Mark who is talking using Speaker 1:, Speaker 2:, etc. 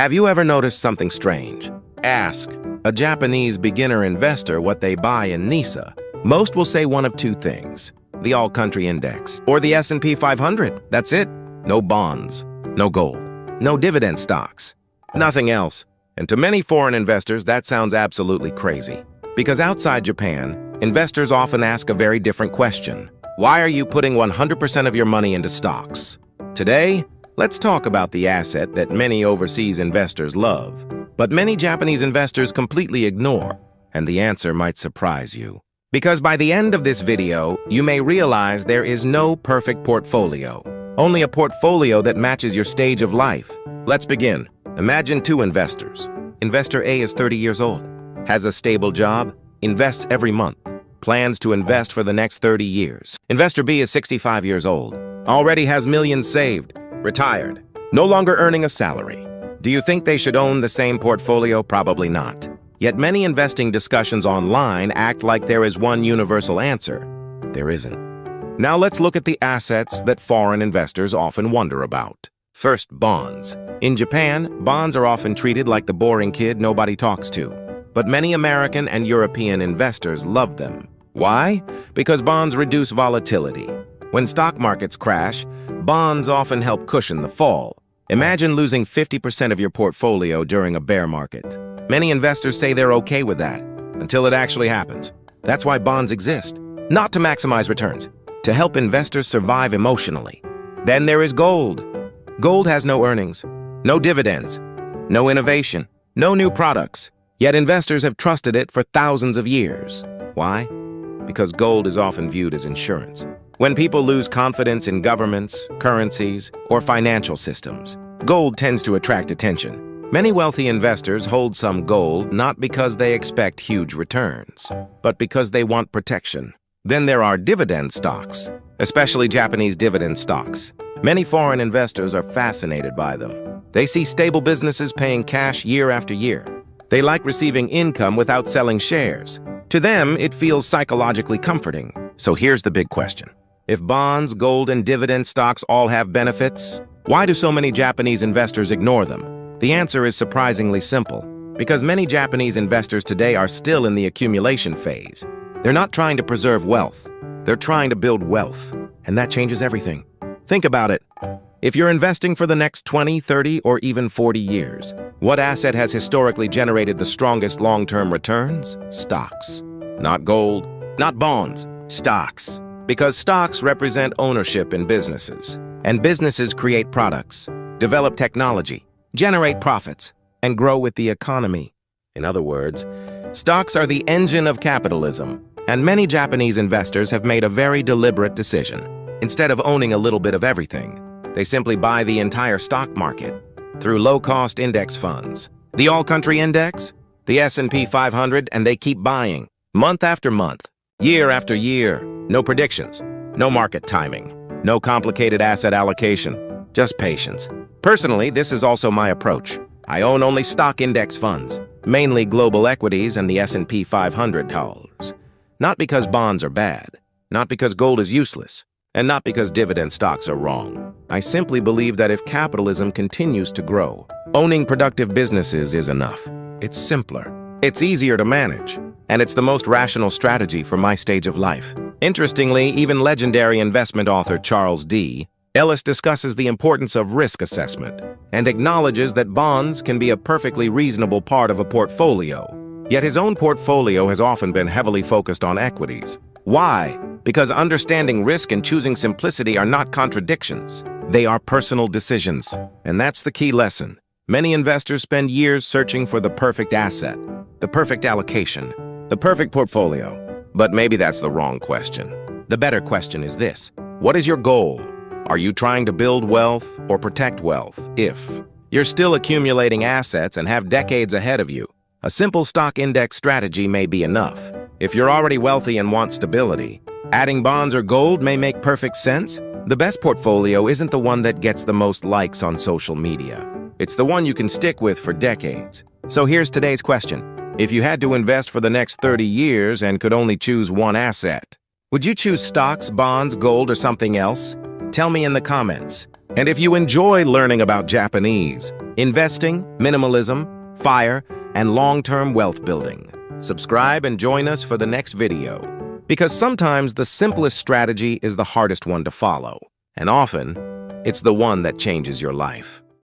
Speaker 1: Have you ever noticed something strange? Ask a Japanese beginner investor what they buy in NISA. Most will say one of two things: the all-country index or the S&P 500. That's it. No bonds, no gold, no dividend stocks, nothing else. And to many foreign investors, that sounds absolutely crazy. Because outside Japan, investors often ask a very different question. Why are you putting 100% of your money into stocks? Today, let's talk about the asset that many overseas investors love, but many Japanese investors completely ignore, and the answer might surprise you. Because by the end of this video, you may realize there is no perfect portfolio, only a portfolio that matches your stage of life. Let's begin. Imagine two investors. Investor A is 30 years old, has a stable job, invests every month, plans to invest for the next 30 years. Investor B is 65 years old, already has millions saved, retired, no longer earning a salary. Do you think they should own the same portfolio? Probably not. Yet many investing discussions online act like there is one universal answer. There isn't. Now let's look at the assets that foreign investors often wonder about. First, bonds. In Japan, bonds are often treated like the boring kid nobody talks to. But many American and European investors love them. Why? Because bonds reduce volatility. When stock markets crash, bonds often help cushion the fall. Imagine losing 50% of your portfolio during a bear market. Many investors say they're okay with that, until it actually happens. That's why bonds exist. Not to maximize returns, to help investors survive emotionally. Then there is gold. Gold has no earnings, no dividends, no innovation, no new products. Yet investors have trusted it for thousands of years. Why? Because gold is often viewed as insurance. When people lose confidence in governments, currencies, or financial systems, gold tends to attract attention. Many wealthy investors hold some gold not because they expect huge returns, but because they want protection. Then there are dividend stocks, especially Japanese dividend stocks. Many foreign investors are fascinated by them. They see stable businesses paying cash year after year. They like receiving income without selling shares. To them, it feels psychologically comforting. So here's the big question. If bonds, gold, and dividend stocks all have benefits, why do so many Japanese investors ignore them? The answer is surprisingly simple. Because many Japanese investors today are still in the accumulation phase. They're not trying to preserve wealth. They're trying to build wealth. And that changes everything. Think about it. If you're investing for the next 20, 30, or even 40 years, what asset has historically generated the strongest long-term returns? Stocks. Not gold, not bonds, stocks. Because stocks represent ownership in businesses. And businesses create products, develop technology, generate profits, and grow with the economy. In other words, stocks are the engine of capitalism. And many Japanese investors have made a very deliberate decision. Instead of owning a little bit of everything, they simply buy the entire stock market through low-cost index funds. The all-country index, the S&P 500, and they keep buying, month after month, year after year. No predictions, no market timing, no complicated asset allocation, just patience. Personally, this is also my approach. I own only stock index funds, mainly global equities and the S&P 500 dollars. Not because bonds are bad, not because gold is useless, and not because dividend stocks are wrong. I simply believe that if capitalism continues to grow, owning productive businesses is enough. It's simpler, it's easier to manage, and it's the most rational strategy for my stage of life. Interestingly, even legendary investment author Charles D. Ellis discusses the importance of risk assessment and acknowledges that bonds can be a perfectly reasonable part of a portfolio. Yet his own portfolio has often been heavily focused on equities. Why? Because understanding risk and choosing simplicity are not contradictions. They are personal decisions. And that's the key lesson. Many investors spend years searching for the perfect asset, the perfect allocation, the perfect portfolio. But maybe that's the wrong question. The better question is this: what is your goal? Are you trying to build wealth or protect wealth? If you're still accumulating assets and have decades ahead of you, a simple stock index strategy may be enough. If you're already wealthy and want stability, adding bonds or gold may make perfect sense. The best portfolio isn't the one that gets the most likes on social media. It's the one you can stick with for decades. So here's today's question. If you had to invest for the next 30 years and could only choose one asset, would you choose stocks, bonds, gold, or something else? Tell me in the comments. And if you enjoy learning about Japanese, Investing, minimalism, FIRE, and long-term wealth building. Subscribe and join us for the next video, because sometimes the simplest strategy is the hardest one to follow, and often, it's the one that changes your life.